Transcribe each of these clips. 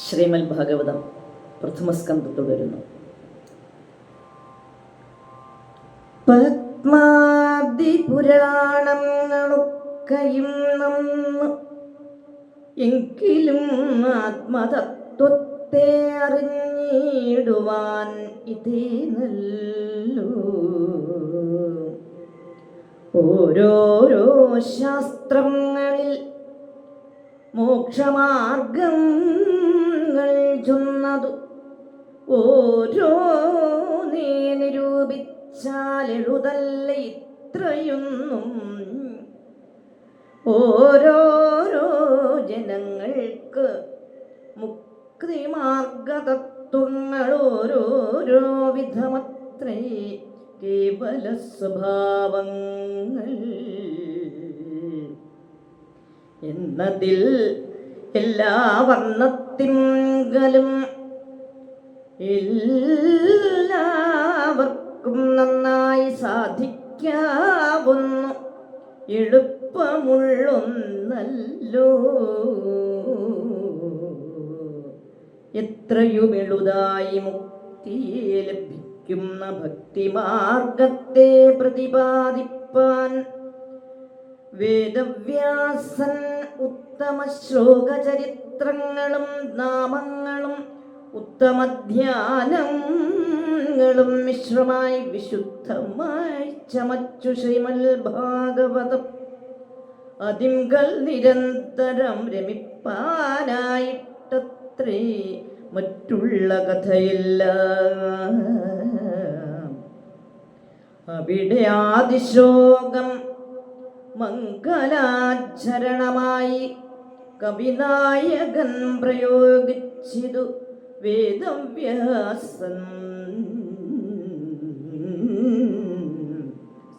ശ്രീമദ് ഭാഗവതം പ്രഥമസ്കന്ധം തുടരുന്നു. പത്മാബ്ദി പുരാണങ്ങളൊക്കെയും നന്നു, എങ്കിലും ആത്മതത്വത്തെ അറിഞ്ഞിടുവാൻ ഇതേ നല്ലു. ഓരോരോ ശാസ്ത്രങ്ങളിൽ മോക്ഷമാർഗങ്ങൾ ചൊന്നതു ഓരോ നീ നിരൂപിച്ചാലെഴുതല്ല ഇത്രയൊന്നും. ഓരോരോ ജനങ്ങൾക്ക് മുക്തിമാർഗതത്വങ്ങൾ ഓരോരോ വിധമത്രേ കേവല സ്വഭാവങ്ങൾ എന്നതിൽ എല്ലാ വർണ്ണത്തിങ്കലും എല്ലാവർക്കും നന്നായി സാധിക്കാവുന്നു എളുപ്പമുള്ളൊന്നല്ലോ. എത്രയും എളുതായി മുക്തിയെ ലഭിക്കുന്ന ഭക്തിമാർഗത്തെ പ്രതിപാദിപ്പാൻ വേദവ്യാസൻ ഉത്തമ ശ്ലോകചരിത്രങ്ങളും നാമങ്ങളും ഉത്തമധ്യാനങ്ങളും മിശ്രമായി വിശുദ്ധമായി ചമച്ചു ശ്രീമദ് ഭാഗവതം അതിങ്കൽ നിരന്തരം രമിപ്പാനായിട്ടത്രേ മറ്റുള്ള കഥയെല്ലാം. അവിടെ ആദിശ്ലോകം മംഗലാചരണമായി കവിനായകൻ പ്രയോഗിച്ചിതു വേദവ്യാസൻ.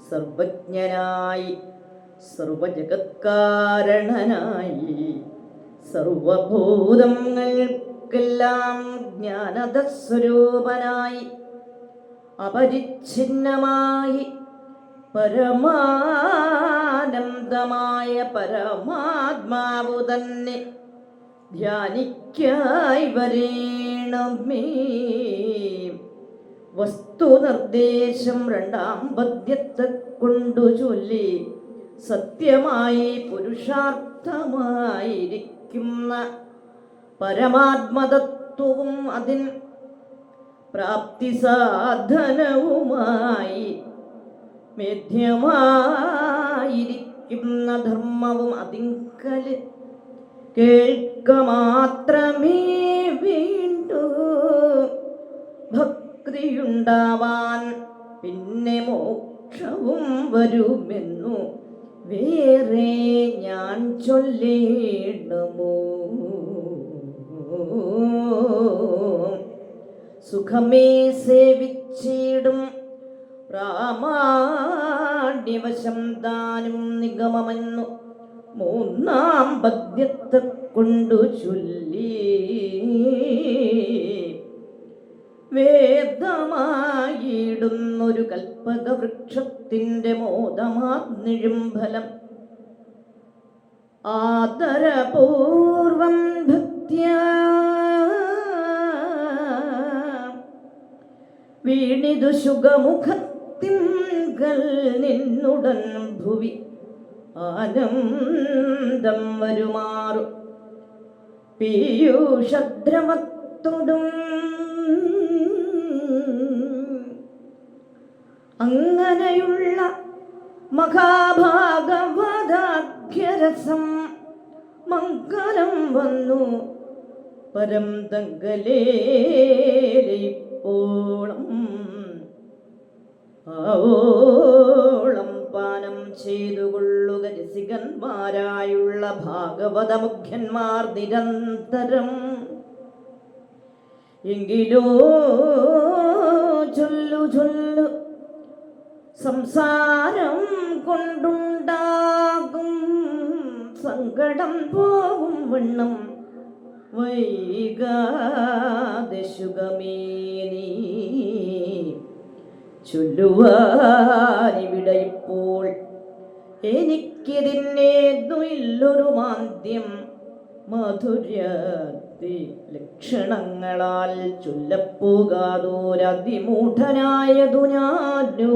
സർവജ്ഞനായി സർവജഗത്കാരണനായി സർവഭൂതങ്ങൾക്കെല്ലാം ജ്ഞാനദസ്വരൂപനായി അപരിച്ഛിന്നമായി പരമാനന്ദമായ പരമാത്മാവു തന്നെ ധ്യാനിക്കായി വരേണമേ. വസ്തുനിർദ്ദേശം രണ്ടാം പദ്യത്തെ കൊണ്ടു ചൊല്ലി സത്യമായി പുരുഷാർത്ഥമായിരിക്കുന്ന പരമാത്മതത്വവും അതിൻ പ്രാപ്തി സാധനവുമായി മേധ്യമായിരിക്കുന്ന ധർമ്മവും അതിങ്കൽ കേൾക്ക മാത്രമേ വേണ്ടൂ. ഭക്തിയുണ്ടാവാൻ പിന്നെ മോക്ഷവും വരുമെന്നു വേറെ ഞാൻ ചൊല്ലേണമോ. സുഖമേ സേവിച്ചിടും പ്രാമാണ്യവശം ദാനും നിഗമമെന്നു മൂന്നാം പദ്യത്തെ കൊണ്ടു ചൊല്ലി വേദമായിടുന്നൊരു കൽപ്പക വൃക്ഷത്തിൻ്റെ മോദമാഗ്നിഴും ഫലം ആദരപൂർവം ഭക്ത്യാ വീണിതു ശുഖമുഖത്തിങ്കൽ നിന്നുടൻ ഭുവി ആനന്ദം വരുമാറു പീയൂഷദ്രവത്തൊടും. അങ്ങനെയുള്ള മഹാഭാഗവതാഖ്യരസം മംഗലം വന്നു പരം തങ്കലേപ്പോളം ആവോളം പാനം ചെയ്തുകൊള്ളുക രസികന്മാരായുള്ള ഭാഗവത മുഖ്യന്മാർ നിരന്തരം. എങ്കിലോ ചൊല്ലു ചൊല്ലു സംസാരം കൊണ്ടുണ്ടാകും സങ്കടം പോകും വണ്ണം വൈകാതെ ശുഗമേനീ ചൊല്ലുവാനിവിടെ ഇപ്പോൾ എനിക്കിതിന്നേതു ഇല്ലൊരു മാന്ദ്യം മധുര ലക്ഷണങ്ങളാൽ ചൊല്ലപ്പോകാതോരതിമൂഢനായതു ഞാനോ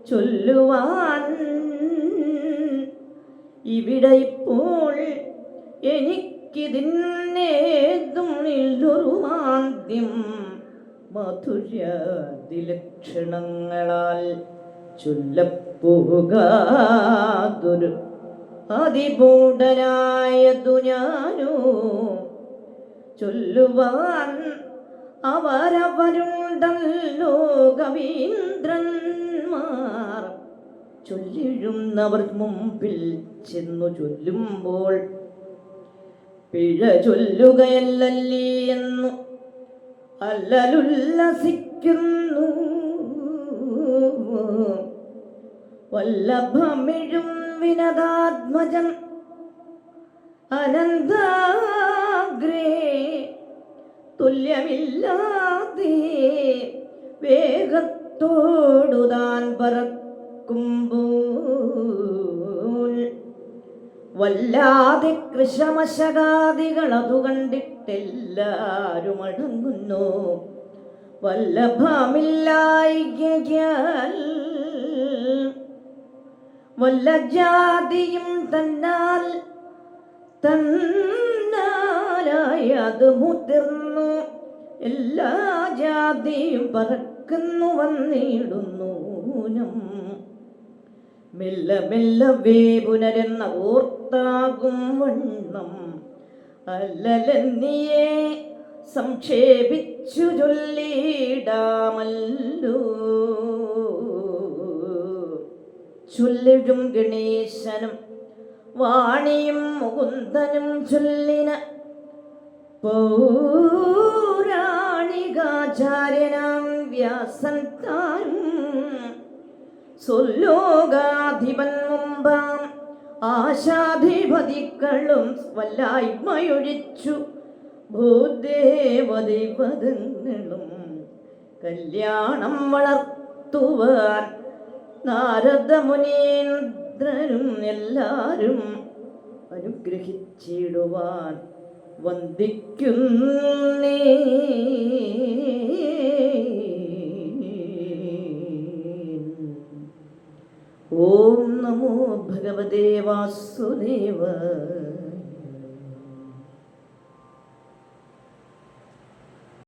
ചൊല്ലുവാൻ ഇവിടെ ഇപ്പോൾ എനിക്കിതിന്നേതും ഇല്ലൊരു മാന്ദ്യം മധുരാദിലക്ഷണങ്ങളാൽ ചൊല്ലപ്പോകാതൊരു അതിമൂഢനായതു ഞാനോ ചൊല്ലുവാൻ അവരവരുണ്ടല്ലോ കവീന്ദ്രന്മാർ ചൊല്ലിഴുന്നവർ മുമ്പിൽ ചെന്നു ചൊല്ലുമ്പോൾ പിഴ ചൊല്ലുകയല്ലല്ലേ എന്നു അല്ലലുല്ലസിക്കുന്നു വല്ലഭമിഴും വിനതാത്മജൻ അനന്താഗ്രേ തുല്യമില്ലാതെ വേഗത്തോടു താൻ പറക്കുമ്പോൾ വല്ലാതെ കൃശമശകാദികൾ അതു കണ്ടിട്ടെല്ലാരും അടങ്ങുന്നു വല്ലഭമില്ലായികയാൽ വല്ല ജാതിയും തന്നാലായി അത് മുതിർന്നു എല്ലാ ജാതിയും പറക്കുന്നു വന്നിടുന്നു മെല്ലെ മെല്ലവേ പുനരെന്ന ഓർത്താകും വണ്ണം അല്ലലെന്നിയെ സംക്ഷേപിച്ചു ചൊല്ലിടാമല്ലോ ചൊല്ലിടും ഗണേശനും വാണിയും മുകുന്ദനും ചൊല്ലിന പൗരാണികാചാര്യനാം വ്യാസൻ താനും സ്വലോകാധിപൻ മുമ്പാം ആശാധിപതികളും വല്ലായ്മയൊഴിച്ചു ഭൂദേവദേവതങ്ങളും കല്യാണം വളർത്തുവാൻ നാരദമുനീന്ദ്രനും എല്ലാരും അനുഗ്രഹിച്ചിടുവാൻ വന്ദിക്കുന്നേ. ഓം നമോ ഭഗവതേ വാസുദേവായ.